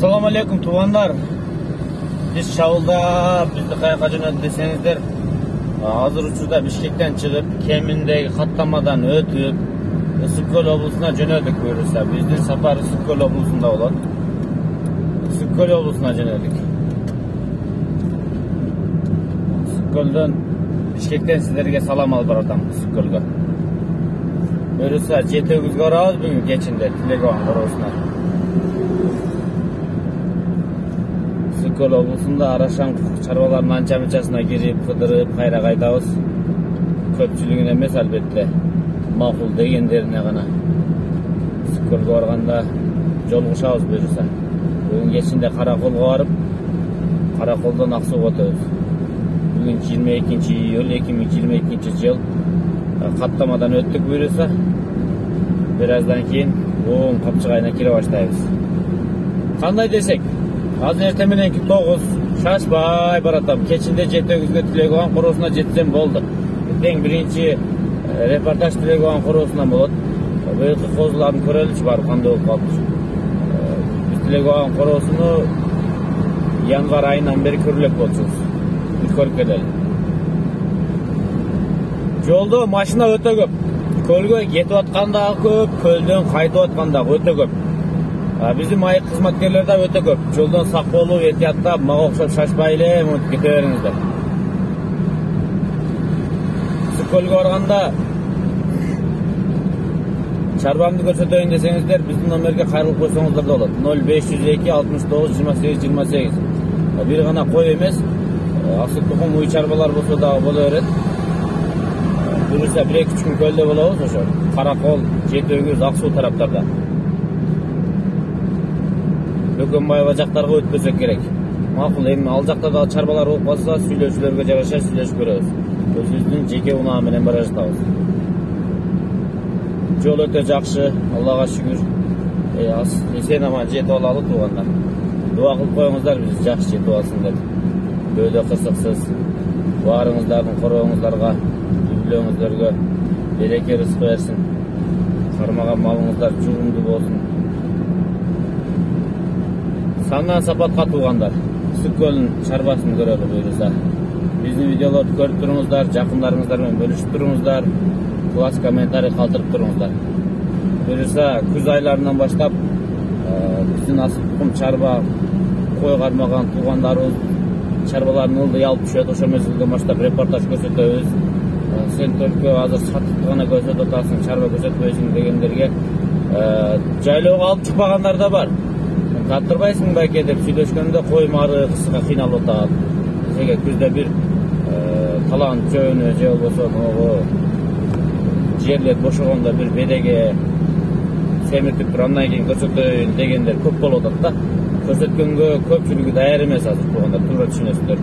Assalamu alaikum tuğanlar. Biz Şavulda bizni kayaka jo'natdi desеңizdер. Hazır uçurda Bişkekten çıkıp Kemindeki katlamadan ötüp Issıkköl oblusuna jo'nadik buyursa. Bizdin sapar Issıkköl oblusunda olan. Issıkköl oblusuna jo'nadik. Issıkkölden Bişkekten sizlerge salam alып baratam Issıkkölgө. Buyursa жетегизге барабыз бүгүн кечинде Тилегон коросуна. Issıkköl oblusunda Araşan çarbaların ança-mınçasına girip, kıdırıp, kayra kaydabız. Köpçülüğün emes albatta. Makul degenlerine gana. Issıkkölgө barganda joluguşabız buyursa. Bugün geçinde Karakolga barıp, Karakoldan Aksuga ötöbüz. Bugün 22 iyul 2022 yıl katlamadan öttük buyursa. Birazdan keyin oğun Kapçıgayına kire başlayız. Kanday desek? Azın ertemenenki 9 şaşbay baratam. Keçinde жетегизге Тилегон korosuna жетсем болду. Тең birinci reportaj Tилегон korosundan болот. Быйылкы козулардын көрөлүчү бар кандай болуп калды. Биз Тилегон korosunu январь айынан бери көрүлөк болчубуз. Көрүп келели. Жолдо машина өтө көп. Көлгө кетип атканда көп, көлдөн кайтып атканда өтө көп. Bizim ayık hizmetkarlar da öte köp. Жолдон сак болуп, этияттап, мага окшоп шашпай эле кете бериңиздер. Issıkkölгө барганда чарбамды көрсөтөйүн десеңиздер, биздин номерге кайрылып койсоңуздар да болот. 0502 69 28 28. Бир гана кой эмес, аксык тукум уй чарбалар болсо дагы боло берет. Буюрса 1-2 күн көлдө болобуз ошо. Каракол, жетегиз, Аксуу тараптарда. Бөкөнбаева жактарга өтпөсөк керек. Макул, эми ал жакта да чарбалар болуп калса, сүйлөшүүлөргө жараша сүйлөшүп көрөбүз. Өзүбүздүн жеке унаа менен бара жатабыз. Жол өтө жакшы, Аллага шүгүр. Эсен аман жетип алалы туугандар. Дуа кылып коюңуздар, биз жакшы жетип алсын деп. Бөөдө кырсыксыз, баарыңыздардын корооңуздарга, үйлөрүңүздөргө береке рызык берсин. Кармаган малыңыздар жугумдуу болсун. Сандан сапатқа туғандар, Issıkkölдүн чарбасын көрөлү буйруса. Биздин видеолорду көрүп туруңуздар, жакындарыңыздар менен бөлүшүп туруңуздар, класс комментарий калтырып туруңуздар. Буйруса күз айларынан баштап биздин асыл тукум чарба кой кармаган туугандарыбыз чарбаларын ылдый алып түшөт. Ошол мезгилден баштап репортаж көрсөтөбүз. Сен только азыр сатып гана көрсөтүп атасың, чарба көрсөтпөйсүң дегендерге жайлоого алып чыкпагандар да бар. Tattırbaysın belki de süйлөшкөндө кой мары кыска кыйналып атат. Бизге күздө бир талан жөнү же болбосо жерлер бошогондо бир береге семиртип туруп андан кийин көрсөтөйүн дегендер көп болуп атат да. Көрсөткөнгө көпчүлүгү даяр эмес азыр туугандар, туура түшүнөсүздөр.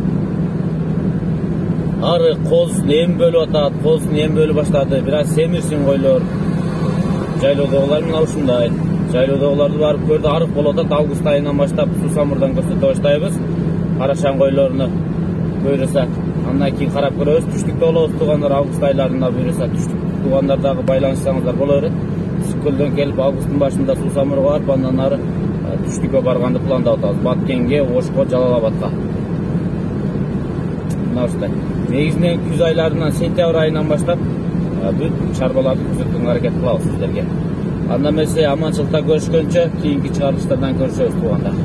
Ары козусун эми бөлүп атат, козусун эми бөлүп баштады. Бир аз семирсин койлор. Жайлоодогулар мына ушундай. Жайлоодогуларды барып көрдү, арык болуп атат. Август айынан баштап суу самырдан көрсөтө баштайбыз. Карашан койлоруну буйруса. Андан кийин карап көрөбүз. Түштүктө болобуз туугандар, август айларында буйруса. Түштүк туугандар дагы байланышсаңыздар боло берет. Issıkkölдөн келип августтун башында суу самырга барып, андан ары түштүккө барганды пландап атабыз. Баткенге, Ошко, Жалал-Абадка. Мына ушундай. Негизинен күз айларынан сентябрь айынан баштап бүт чарбаларды көрсөткөнгө аракет кылабыз сиздерге. Анда эмесе аманчылыкта көрүшкөнчө кийинки чыгарылыштардан көрүшөбүз туугандар.